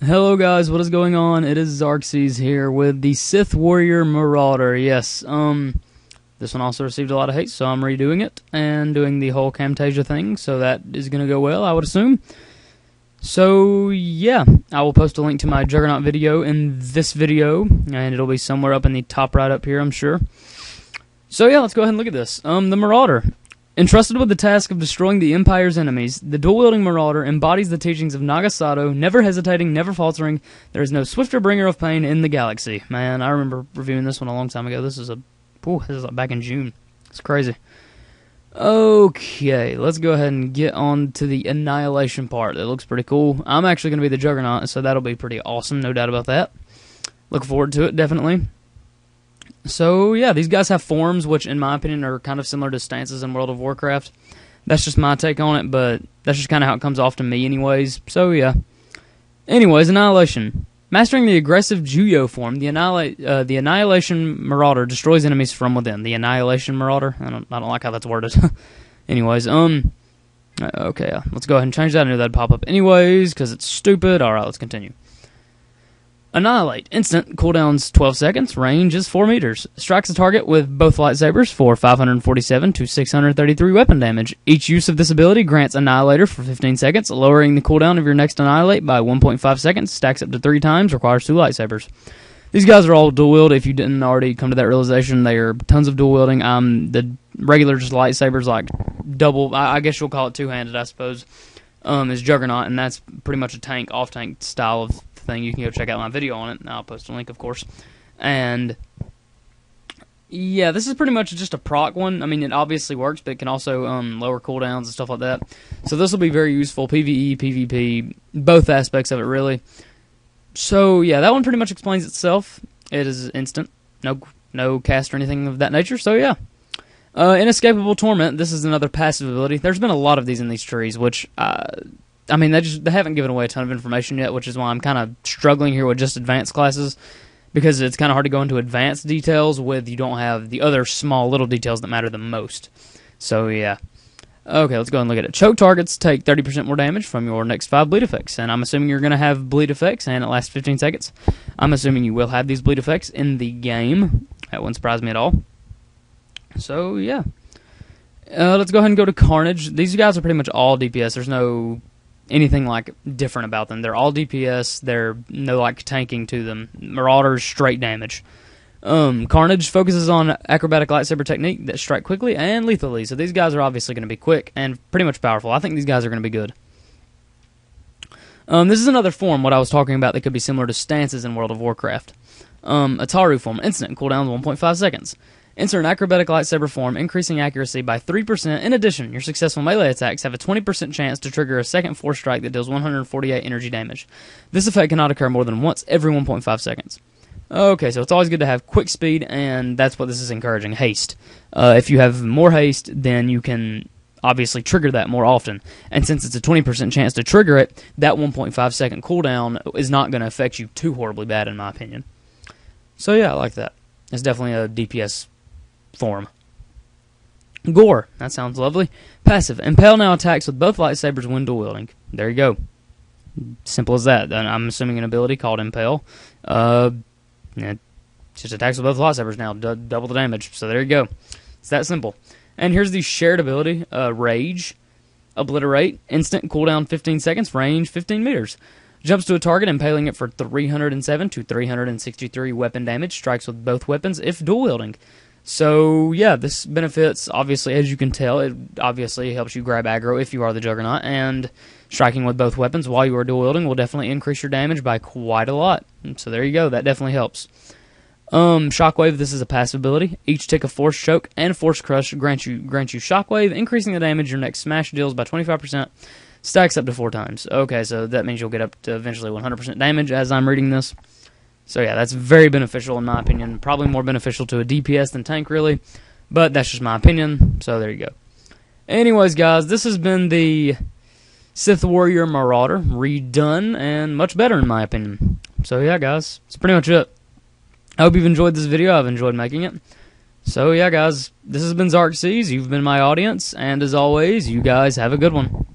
Hello guys, what is going on? It is Xerxes here with the Sith Warrior Marauder. Yes, this one also received a lot of hate, so I'm redoing it and doing the whole Camtasia thing, so that is going to go well, I would assume. So, yeah, I will post a link to my Juggernaut video in this video, and it'll be somewhere up in the top right up here, I'm sure. So yeah, let's go ahead and look at this. The Marauder. Entrusted with the task of destroying the Empire's enemies, the dual-wielding Marauder embodies the teachings of Naga Sato, never hesitating, never faltering. There is no swifter bringer of pain in the galaxy. Man, I remember reviewing this one a long time ago. This is back in June. It's crazy. Okay, let's go ahead and get on to the Annihilation part. That looks pretty cool. I'm actually going to be the Juggernaut, so that'll be pretty awesome, no doubt about that. Look forward to it, definitely. So, yeah, these guys have forms, which, in my opinion, are kind of similar to stances in World of Warcraft. That's just my take on it, but that's just kind of how it comes off to me anyways. So, yeah. Anyways, Annihilation. Mastering the aggressive Juyo form, the Annihilation Marauder destroys enemies from within. The Annihilation Marauder? I don't like how that's worded. Anyways, okay, let's go ahead and change that. I knew that'd pop up anyways, because it's stupid. Alright, let's continue. Annihilate. Instant. Cooldowns 12 seconds. Range is 4 meters. Strikes the target with both lightsabers for 547 to 633 weapon damage. Each use of this ability grants Annihilator for 15 seconds, lowering the cooldown of your next Annihilate by 1.5 seconds. Stacks up to 3 times. Requires 2 lightsabers. These guys are all dual-wield. If you didn't already come to that realization, they are tons of dual-wielding. The regular just lightsabers, like double, I guess you'll call it two-handed, I suppose, is Juggernaut, and that's pretty much a tank, off-tank style of thing. You can go check out my video on it. I'll post a link, of course. And yeah, this is pretty much just a proc one. I mean, it obviously works, but it can also lower cooldowns and stuff like that. So this will be very useful. PvE, PvP, both aspects of it, really. So yeah, that one pretty much explains itself. It is instant. No cast or anything of that nature. So yeah. Inescapable Torment. This is another passive ability. There's been a lot of these in these trees, which I mean, they haven't given away a ton of information yet, which is why I'm kind of struggling here with just advanced classes, because it's kind of hard to go into advanced details with you don't have the other small little details that matter the most. So, yeah. Okay, let's go and look at it. Choke targets take 30% more damage from your next 5 bleed effects, and I'm assuming you're going to have bleed effects, and it lasts 15 seconds. I'm assuming you will have these bleed effects in the game. That wouldn't surprise me at all. So, yeah. Let's go ahead and go to Carnage. These guys are pretty much all DPS. There's no anything like different about them. They're all DPS. They're no like tanking to them. Marauder's straight damage. Carnage focuses on acrobatic lightsaber technique that strike quickly and lethally. So these guys are obviously going to be quick and pretty much powerful. I think these guys are going to be good. This is another form, what I was talking about, that could be similar to stances in World of Warcraft. Ataru form. Instant. Cooldown 1.5 seconds. Enter an acrobatic lightsaber form, increasing accuracy by 3%. In addition, your successful melee attacks have a 20% chance to trigger a second force strike that deals 148 energy damage. This effect cannot occur more than once every 1.5 seconds. Okay, so it's always good to have quick speed, and that's what this is encouraging, haste. If you have more haste, then you can obviously trigger that more often. And since it's a 20% chance to trigger it, that 1.5 second cooldown is not going to affect you too horribly bad, in my opinion. So yeah, I like that. It's definitely a DPS form. Gore. That sounds lovely. Passive. Impale now attacks with both lightsabers when dual wielding. There you go. Simple as that. I'm assuming an ability called Impale. It just attacks with both lightsabers now. Double the damage. So there you go. It's that simple. And here's the shared ability. Rage. Obliterate. Instant. Cooldown 15 seconds. Range 15 meters. Jumps to a target, impaling it for 307 to 363 weapon damage. Strikes with both weapons if dual wielding. So, yeah, this benefits, obviously, as you can tell, it obviously helps you grab aggro if you are the Juggernaut, and striking with both weapons while you are dual-wielding will definitely increase your damage by quite a lot. So there you go, that definitely helps. Shockwave, this is a passive ability. Each tick of Force Choke and Force Crush grants you Shockwave, increasing the damage your next smash deals by 25%, stacks up to 4 times. Okay, so that means you'll get up to eventually 100% damage as I'm reading this. So yeah, that's very beneficial in my opinion. Probably more beneficial to a DPS than tank, really. But that's just my opinion, so there you go. Anyways, guys, this has been the Sith Warrior Marauder, redone, and much better in my opinion. So yeah, guys, that's pretty much it. I hope you've enjoyed this video. I've enjoyed making it. So yeah, guys, this has been Xerxes. You've been my audience, and as always, you guys have a good one.